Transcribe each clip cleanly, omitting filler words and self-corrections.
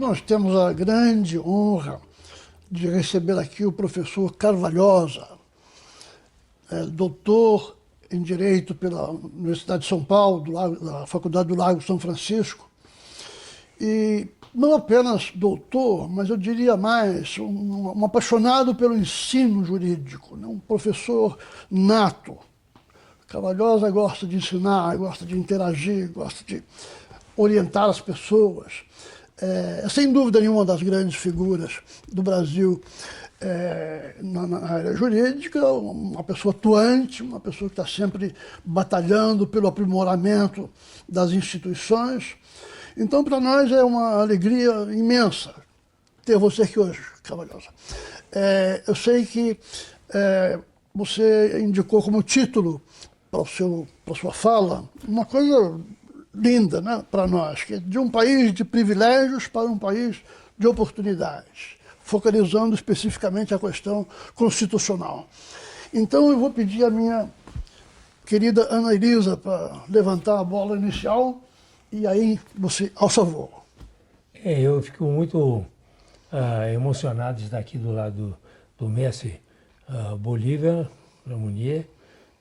nós temos a grande honra de receber aqui o professor Carvalhosa, doutor em Direito pela Universidade de São Paulo, da Faculdade do Largo São Francisco, e não apenas doutor, mas eu diria mais, um apaixonado pelo ensino jurídico, né? Um professor nato. Carvalhosa gosta de ensinar, gosta de interagir, gosta de orientar as pessoas. É, sem dúvida nenhuma, uma das grandes figuras do Brasil na área jurídica, uma pessoa atuante, uma pessoa que está sempre batalhando pelo aprimoramento das instituições. Então, para nós é uma alegria imensa ter você aqui hoje, Carvalhosa. Eu sei que você indicou como título para a sua fala uma coisa linda, né, para nós, que é de um país de privilégios para um país de oportunidades, focalizando especificamente a questão constitucional. Então eu vou pedir à minha querida Ana Elisa para levantar a bola inicial e aí você, ao favor. Eu fico muito emocionado de estar aqui do lado do mestre Bolívar Lamounier,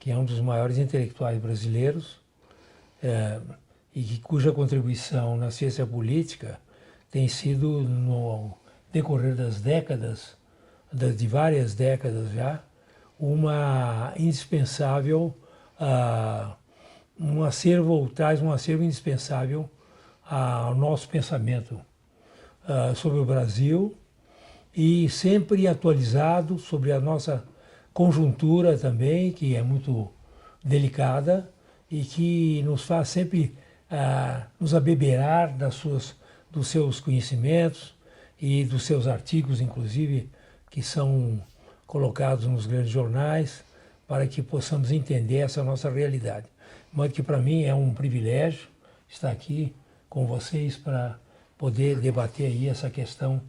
que é um dos maiores intelectuais brasileiros, e cuja contribuição na ciência política tem sido, no decorrer das décadas, de várias décadas já, uma indispensável, traz um acervo indispensável ao nosso pensamento sobre o Brasil e sempre atualizado sobre a nossa conjuntura também, que é muito delicada e que nos faz sempre nos abeberar dos seus conhecimentos e dos seus artigos, inclusive, que são colocados nos grandes jornais, para que possamos entender essa nossa realidade. De modo que, para mim, é um privilégio estar aqui com vocês para poder debater aí essa questão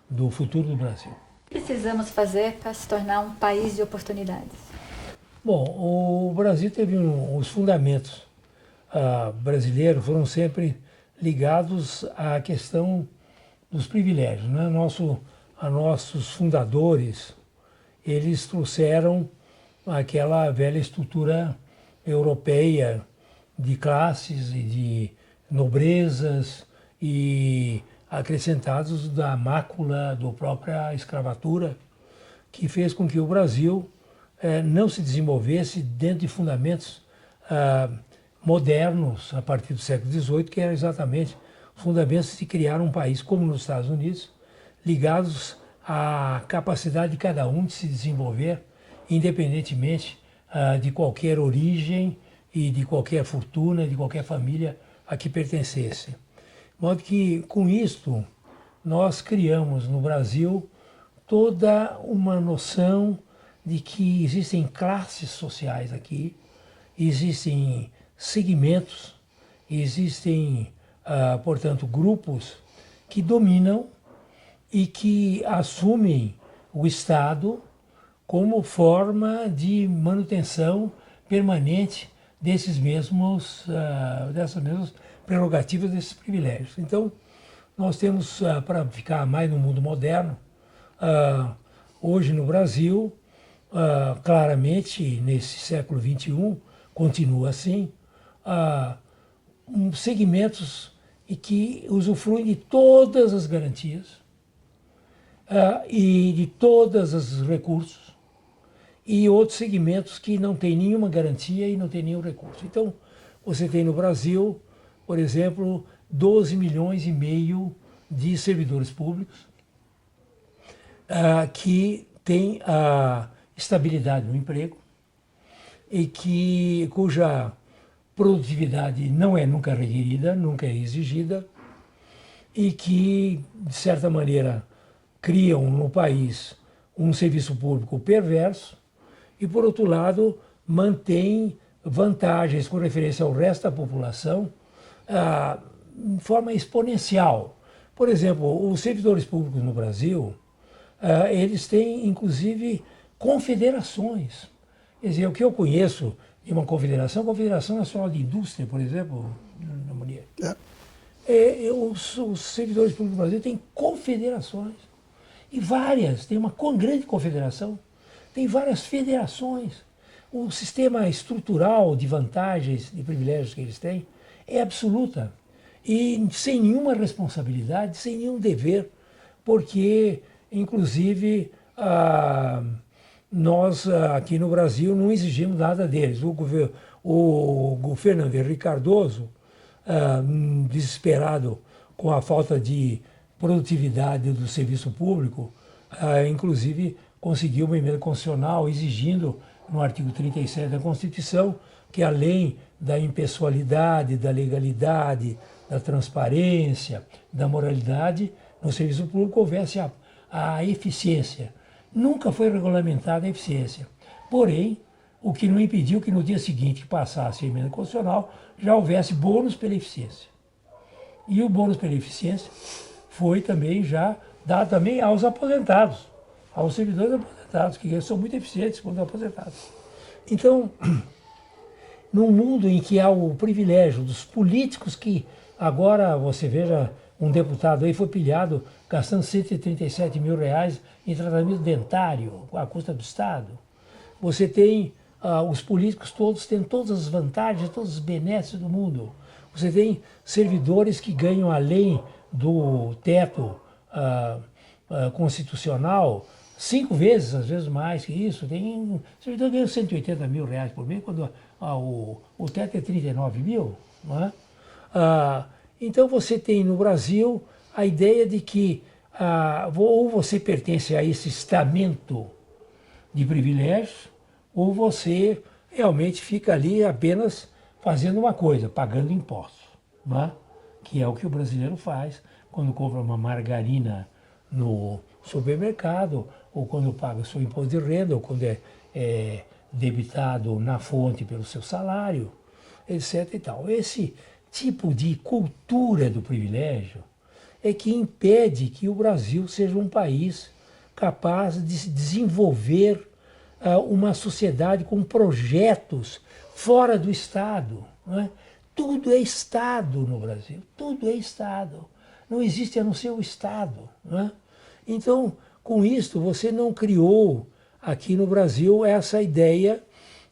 do futuro do Brasil. O que precisamos fazer para se tornar um país de oportunidades? Bom, o Brasil teve os fundamentos brasileiros foram sempre ligados à questão dos privilégios, né? Nossos fundadores, eles trouxeram aquela velha estrutura europeia de classes e de nobrezas e acrescentados da mácula da própria escravatura, que fez com que o Brasil não se desenvolvesse dentro de fundamentos modernos a partir do século XVIII, que eram exatamente fundamentos de criar um país como nos Estados Unidos, ligados à capacidade de cada um de se desenvolver, independentemente de qualquer origem e de qualquer fortuna, de qualquer família a que pertencesse. De modo que, com isto, nós criamos no Brasil toda uma noção de que existem classes sociais aqui, existem segmentos, existem, portanto, grupos que dominam e que assumem o Estado como forma de manutenção permanente dessas mesmas prerrogativas, desses privilégios. Então, nós temos, para ficar mais no mundo moderno, hoje no Brasil, claramente, nesse século XXI, continua assim, segmentos e que usufruem de todas as garantias e de todos os recursos, e outros segmentos que não têm nenhuma garantia e não têm nenhum recurso. Então, você tem no Brasil, por exemplo, 12 milhões e meio de servidores públicos que têm a estabilidade no emprego e cuja produtividade não é nunca requerida, nunca é exigida, e que, de certa maneira, criam no país um serviço público perverso e, por outro lado, mantém vantagens com referência ao resto da população de forma exponencial. Por exemplo, os servidores públicos no Brasil, eles têm, inclusive, confederações. Quer dizer, o que eu conheço de uma confederação, a Confederação Nacional de Indústria, por exemplo, na Monia, os servidores públicos do Brasil têm confederações, e várias, tem uma grande confederação, tem várias federações. O sistema estrutural de vantagens, de privilégios que eles têm é absoluta, e sem nenhuma responsabilidade, sem nenhum dever, porque, inclusive, nós aqui no Brasil não exigimos nada deles. O Fernando Henrique Cardoso, desesperado com a falta de produtividade do serviço público, inclusive conseguiu uma emenda constitucional exigindo, no artigo 37 da Constituição, que além da impessoalidade, da legalidade, da transparência, da moralidade, no serviço público houvesse a eficiência. Nunca foi regulamentada a eficiência. Porém, o que não impediu que no dia seguinte que passasse a emenda constitucional já houvesse bônus pela eficiência. E o bônus pela eficiência foi também já dado também aos aposentados, aos servidores aposentados, que são muito eficientes quando aposentados. Então, num mundo em que há o privilégio dos políticos que agora, você veja, um deputado aí foi pilhado gastando 137 mil reais em tratamento dentário, à custa do Estado. Você tem os políticos todos têm todas as vantagens, todos os benesses do mundo. Você tem servidores que ganham além do teto constitucional 5 vezes, às vezes mais que isso. Tem servidor que ganha 180 mil reais por mês, quando o teto é 39 mil. Não é? Então você tem no Brasil a ideia de que ou você pertence a esse estamento de privilégios, ou você realmente fica ali apenas fazendo uma coisa, pagando impostos, não é? Que é o que o brasileiro faz quando compra uma margarina no supermercado, ou quando paga o seu imposto de renda, ou quando é debitado na fonte pelo seu salário, etc. e tal. Esse tipo de cultura do privilégio é que impede que o Brasil seja um país capaz de se desenvolver uma sociedade com projetos fora do Estado. Não é? Tudo é Estado no Brasil, tudo é Estado. Não existe a não ser o Estado. Não é? Então, com isso, você não criou aqui no Brasil essa ideia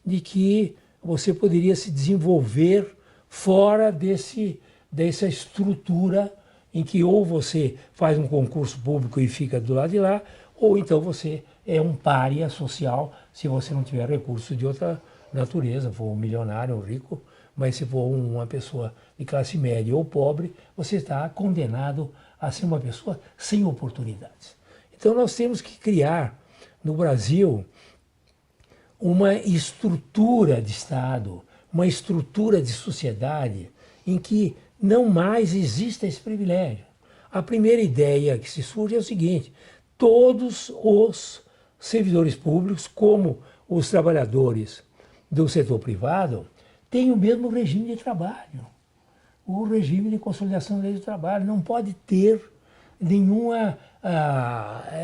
de que você poderia se desenvolver fora dessa estrutura em que ou você faz um concurso público e fica do lado de lá, ou então você é um pária social se você não tiver recursos de outra natureza, for um milionário, um rico, mas se for uma pessoa de classe média ou pobre, você está condenado a ser uma pessoa sem oportunidades. Então nós temos que criar no Brasil uma estrutura de Estado, uma estrutura de sociedade em que não mais exista esse privilégio. A primeira ideia que se surge é o seguinte: todos os servidores públicos, como os trabalhadores do setor privado, têm o mesmo regime de trabalho. O regime de consolidação da lei do trabalho não pode ter nenhuma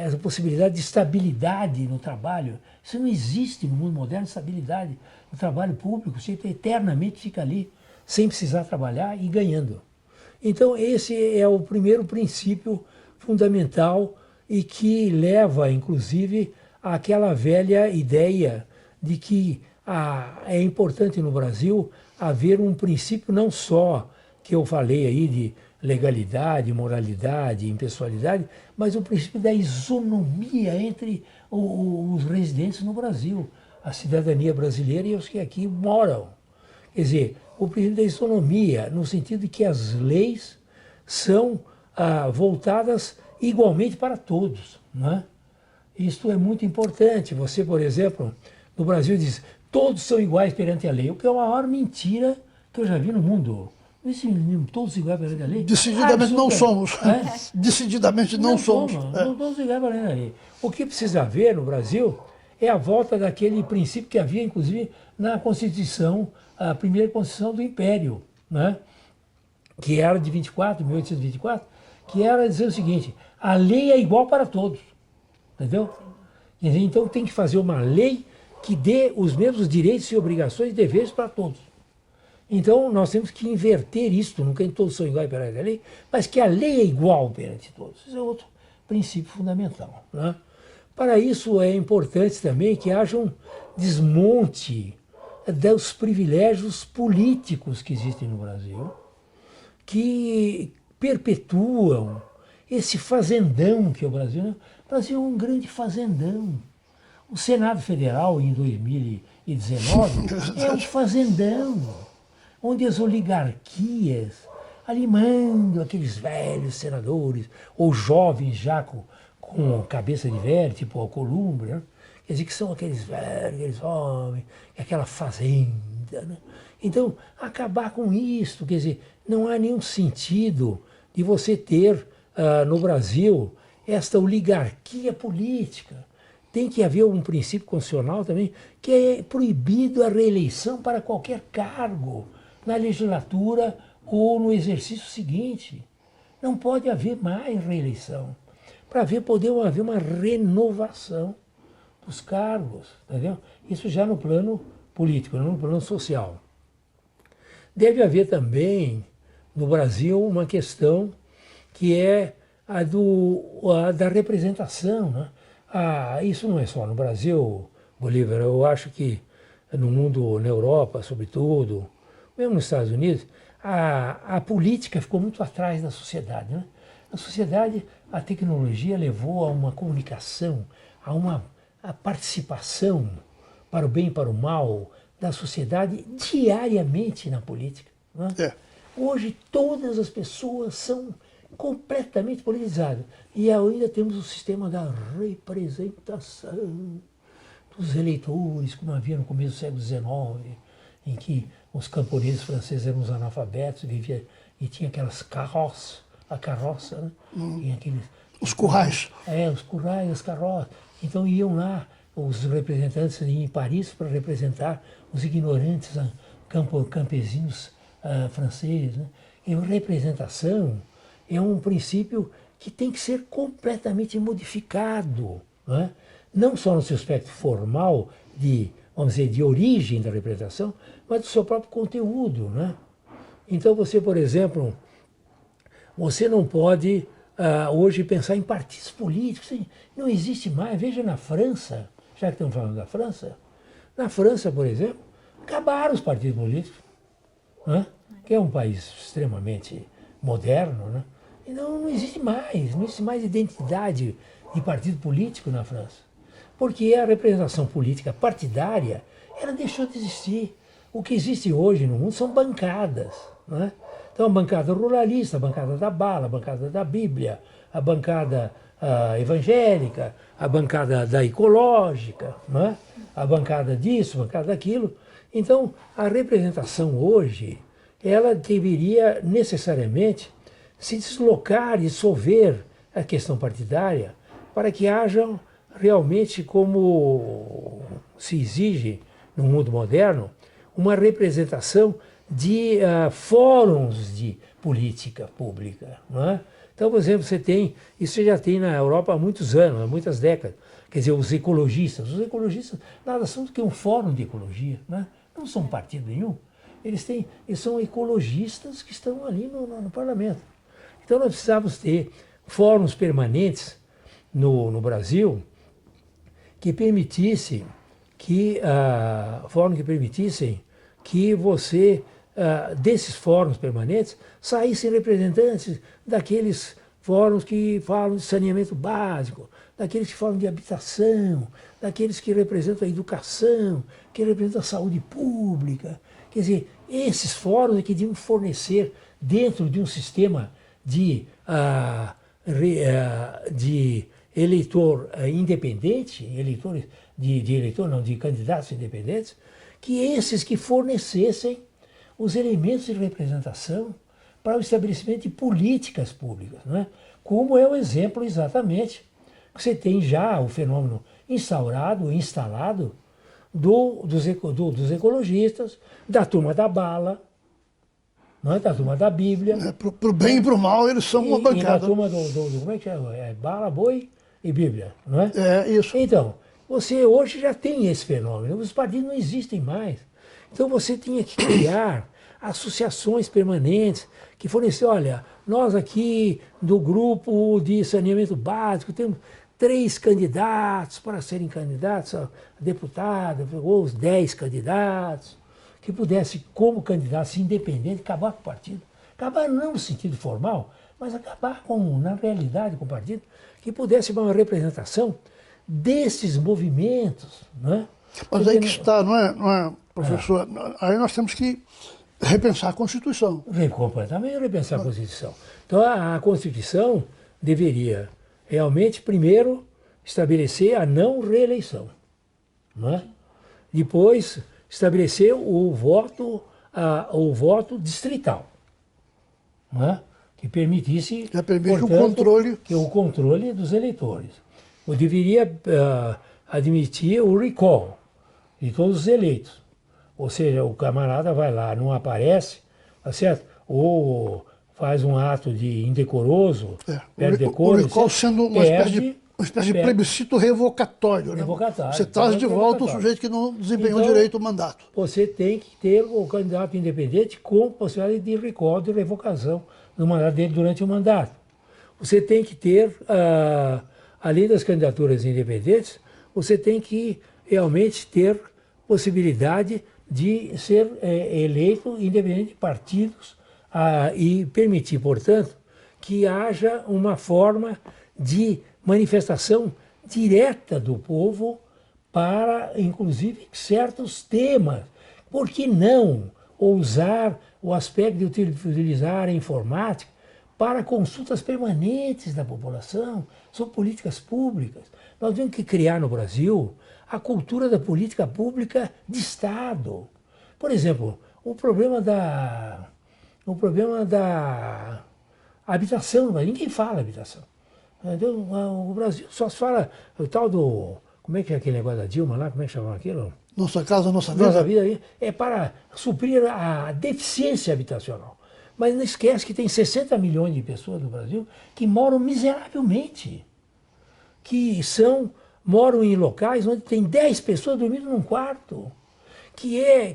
essa possibilidade de estabilidade no trabalho. Isso não existe no mundo moderno, estabilidade no trabalho público. Você eternamente fica ali, sem precisar trabalhar e ganhando. Então esse é o primeiro princípio fundamental e que leva, inclusive, àquela velha ideia de que é importante no Brasil haver um princípio não só que eu falei aí de legalidade, moralidade, impessoalidade, mas o princípio da isonomia entre os residentes no Brasil, a cidadania brasileira e os que aqui moram. Quer dizer, o princípio da isonomia, no sentido de que as leis são voltadas igualmente para todos. Não é? Isto é muito importante. Você, por exemplo, no Brasil diz, todos são iguais perante a lei, o que é a maior mentira que eu já vi no mundo. Todos iguais perante a lei? Decididamente não somos. Decididamente não somos. Não todos iguais perante a lei. O que precisa haver no Brasil é a volta daquele princípio que havia, inclusive, na Constituição, a primeira Constituição do Império, né? Que era de 1824, que era dizer o seguinte: a lei é igual para todos. Entendeu? Então tem que fazer uma lei que dê os mesmos direitos e obrigações e deveres para todos. Então, nós temos que inverter isso, não que todos são iguais perante a lei, mas que a lei é igual perante todos. Isso é outro princípio fundamental, né? Para isso, é importante também que haja um desmonte dos privilégios políticos que existem no Brasil, que perpetuam esse fazendão que é o Brasil. Né? O Brasil é um grande fazendão. O Senado Federal, em 2019, é um fazendão, onde as oligarquias, animando aqueles velhos senadores, ou jovens já com cabeça de velho, tipo Alcolumbre, né? Quer dizer, que são aqueles velhos, aqueles homens, aquela fazenda. Né? Então, acabar com isso, quer dizer, não há nenhum sentido de você ter no Brasil esta oligarquia política. Tem que haver um princípio constitucional também, que é proibido a reeleição para qualquer cargo na legislatura ou no exercício seguinte. Não pode haver mais reeleição. Para poder haver uma renovação dos cargos, entendeu? Isso já no plano político, não no plano social. Deve haver também, no Brasil, uma questão que é a da representação. Né? Isso não é só no Brasil, Bolívar, eu acho que no mundo, na Europa, sobretudo, mesmo nos Estados Unidos, a política ficou muito atrás da sociedade. Né? Na sociedade, a tecnologia levou a uma comunicação, a participação para o bem e para o mal da sociedade diariamente na política. Né? É. Hoje, todas as pessoas são completamente politizadas. E ainda temos o sistema da representação dos eleitores, como havia no começo do século XIX, em que os camponeses franceses eram os analfabetos e tinha aquelas carroças, a carroça, né? E aqueles, os currais. Os currais, as carroças. Então iam lá os representantes em Paris para representar os ignorantes campesinos franceses. Né? E a representação é um princípio que tem que ser completamente modificado, né? Não só no seu aspecto formal, vamos dizer, de origem da representação, mas do seu próprio conteúdo. Né? Então você, por exemplo, você não pode hoje pensar em partidos políticos, não existe mais. Veja na França, já que estamos falando da França, na França, por exemplo, acabaram os partidos políticos, né? Que é um país extremamente moderno, né? Então não existe mais identidade de partido político na França, porque a representação política partidária, ela deixou de existir. O que existe hoje no mundo são bancadas, né? Então a bancada ruralista, a bancada da bala, a bancada da Bíblia, a bancada evangélica, a bancada da ecológica, né? A bancada disso, a bancada daquilo. Então a representação hoje, ela deveria necessariamente se deslocar, dissolver a questão partidária para que haja realmente, como se exige no mundo moderno, uma representação de fóruns de política pública. Não é? Então, por exemplo, isso já tem na Europa há muitos anos, há muitas décadas. Quer dizer, os ecologistas nada são do que um fórum de ecologia, né? Não são partido nenhum. Eles são ecologistas que estão ali no parlamento. Então nós precisamos ter fóruns permanentes no Brasil que permitissem que você, desses fóruns permanentes, saíssem representantes daqueles fóruns que falam de saneamento básico, daqueles que falam de habitação, daqueles que representam a educação, que representam a saúde pública. Quer dizer, esses fóruns é que deviam fornecer, dentro de um sistema de eleitor independente, de candidatos independentes, que esses que fornecessem os elementos de representação para o estabelecimento de políticas públicas, né? Como é o exemplo exatamente que você tem já o fenômeno instalado dos ecologistas, da turma da bala, não é? Da turma da Bíblia. Para o bem e para o mal, eles são uma bancada. E da turma como é que é? Bala, boi e Bíblia, não é? É, isso. Então, você hoje já tem esse fenômeno, os partidos não existem mais. Então você tinha que criar associações permanentes que fornecem, olha, nós aqui do grupo de saneamento básico temos 3 candidatos para serem candidatos a deputado, ou os 10 candidatos, que pudesse, como candidatos independentes, acabar com o partido. Acabar não no sentido formal, mas acabar na realidade com o partido, que pudesse dar uma representação desses movimentos. Né? Mas aí que está, não é, professor? Aí nós temos que repensar a Constituição. Completamente repensar a Constituição. Então a Constituição deveria realmente, primeiro, estabelecer a não reeleição. Não é? Depois, estabelecer o voto distrital. Não é? Que permitisse, Já permite portanto, o controle dos eleitores. Eu deveria admitir o recall de todos os eleitos. Ou seja, o camarada vai lá, não aparece, tá certo? Ou faz um ato de indecoroso, perde decoro. O recall sendo uma espécie de plebiscito revocatório. Revocatório. Você traz de volta o sujeito que não desempenhou direito o mandato. Você tem que ter o candidato independente com possibilidade de recall, de revocação do mandato dele durante o mandato. Você tem que ter, além das candidaturas independentes, você tem que realmente ter possibilidade de ser eleito independente de partidos e permitir, portanto, que haja uma forma de manifestação direta do povo para, inclusive, certos temas. Por que não ousar o aspecto de utilizar a informática para consultas permanentes da população sobre políticas públicas? Nós temos que criar no Brasil a cultura da política pública de Estado. Por exemplo, o problema da habitação, mas ninguém fala habitação. O Brasil só se fala o tal do... Como é que é aquele negócio da Dilma lá? Como é que chamava aquilo? Nossa casa, nossa vida. Nossa vida é para suprir a deficiência habitacional. Mas não esquece que tem 60 milhões de pessoas no Brasil que moram miseravelmente. Que moram em locais onde tem 10 pessoas dormindo num quarto.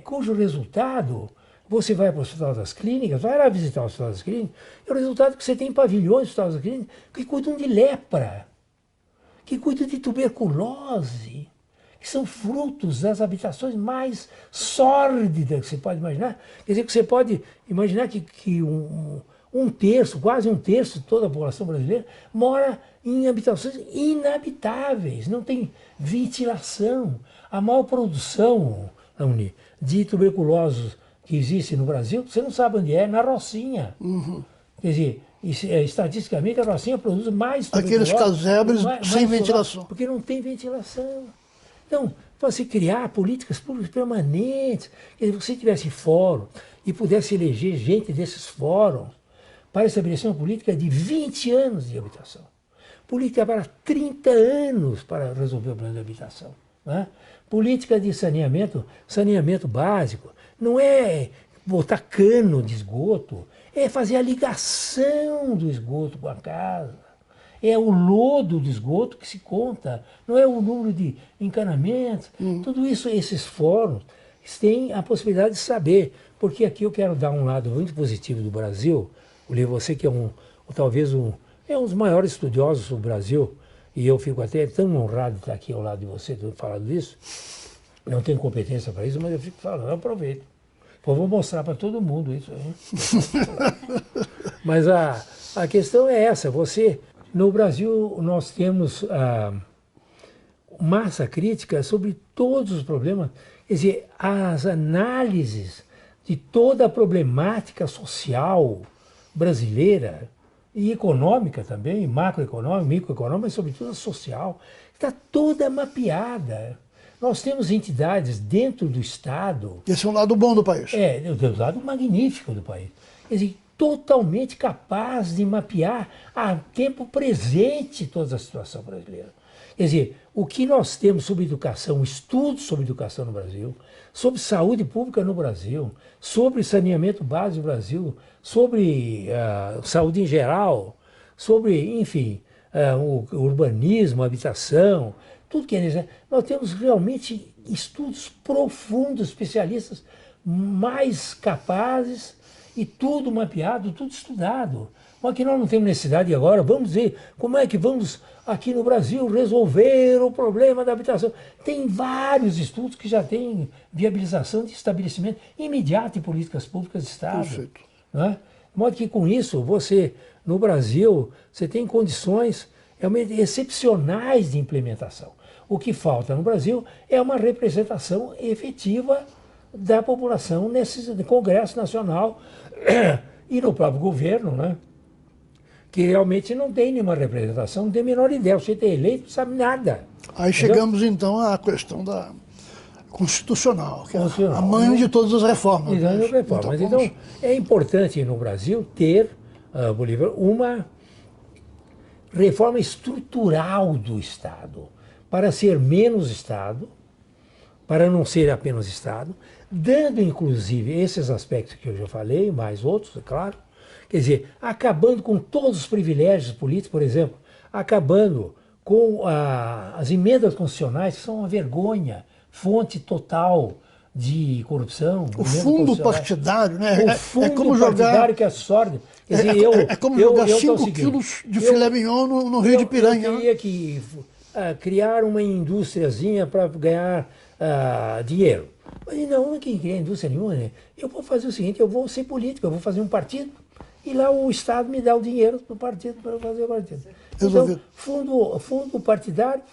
Cujo resultado... Você vai para o Hospital das Clínicas, vai lá visitar o Hospital das Clínicas, e o resultado é que você tem pavilhões do Hospital das Clínicas que cuidam de lepra, que cuidam de tuberculose, que são frutos das habitações mais sórdidas que você pode imaginar. Quer dizer, que você pode imaginar que quase um terço de toda a população brasileira mora em habitações inabitáveis, não tem ventilação. A maior produção de tuberculose que existe no Brasil, você não sabe onde é, na Rocinha. Uhum. Quer dizer, estatisticamente a Rocinha produz mais aqueles casebres sem ventilação. Porque não tem ventilação. Então, para se criar políticas públicas permanentes, se você tivesse fórum e pudesse eleger gente desses fóruns para estabelecer uma política de 20 anos de habitação. Política para 30 anos para resolver o problema de habitação. Né? Política de saneamento básico. Não é botar cano de esgoto, é fazer a ligação do esgoto com a casa. É o lodo do esgoto que se conta, não é o número de encanamentos. Tudo isso, esses fóruns, têm a possibilidade de saber. Porque aqui eu quero dar um lado muito positivo do Brasil. Você que é talvez um dos maiores estudiosos do Brasil, e eu fico até tão honrado de estar aqui ao lado de você, falando disso. Não tenho competência para isso, mas eu fico falando, eu aproveito. Vou mostrar para todo mundo isso aí. Mas a questão é essa, no Brasil nós temos massa crítica sobre todos os problemas, quer dizer, as análises de toda a problemática social brasileira e econômica também, macroeconômica, microeconômica, mas sobretudo a social, está toda mapeada. Nós temos entidades dentro do Estado... Esse é um lado bom do país. É um lado magnífico do país. Quer dizer, totalmente capaz de mapear a tempo presente toda a situação brasileira. Quer dizer, o que nós temos sobre educação, estudos sobre educação no Brasil, sobre saúde pública no Brasil, sobre saneamento básico no Brasil, sobre saúde em geral, sobre, enfim, o urbanismo, a habitação... Tudo que é necessário. Nós temos realmente estudos profundos, especialistas mais capazes e tudo mapeado, tudo estudado. Mas que nós não temos necessidade agora, vamos ver como é que vamos aqui no Brasil resolver o problema da habitação. Tem vários estudos que já têm viabilização de estabelecimento imediato em políticas públicas de Estado. Perfeito. Não é? De modo que com isso, você, no Brasil, você tem condições realmente excepcionais de implementação. O que falta no Brasil é uma representação efetiva da população nesse Congresso Nacional e no próprio governo, né? Que realmente não tem nenhuma representação, não tem a menor ideia. Você tem eleito, não sabe nada. Aí chegamos então à questão da constitucional, que é a mãe de todas as reformas. Mas então é importante no Brasil ter, Bolívar, uma reforma estrutural do Estado, para ser menos Estado, para não ser apenas Estado, dando inclusive esses aspectos que eu já falei, mais outros, é claro, quer dizer, acabando com todos os privilégios políticos, por exemplo, acabando com as emendas constitucionais, que são uma vergonha, fonte total de corrupção. O fundo partidário, né? O fundo como partidário jogar, que é sórdido. Quer dizer, é como jogar 5 quilos de filé mignon no Rio de Piranha. Eu teria que criar uma indústriazinha para ganhar dinheiro. Mas não quem cria indústria nenhuma, né? Eu vou fazer o seguinte, eu vou ser político, eu vou fazer um partido e lá o Estado me dá o dinheiro do partido para fazer o partido. Então, fundo partidário,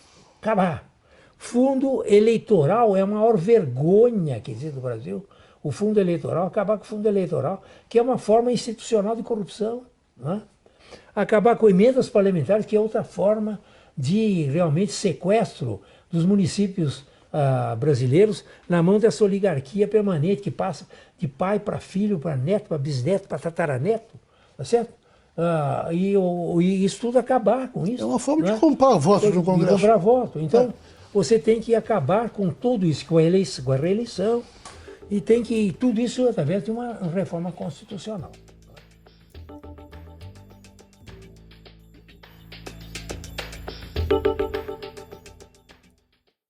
acabar. Fundo eleitoral é a maior vergonha que existe no Brasil. O fundo eleitoral, acabar com o fundo eleitoral, que é uma forma institucional de corrupção. Né? Acabar com emendas parlamentares, que é outra forma de realmente sequestro dos municípios brasileiros na mão dessa oligarquia permanente que passa de pai para filho, para neto, para bisneto, para tataraneto. Tá certo? E isso tudo acabar com isso. É uma forma de comprar votos no Congresso. De comprar voto. Então, você tem que acabar com tudo isso, com a reeleição, e tem que tudo isso através de uma reforma constitucional.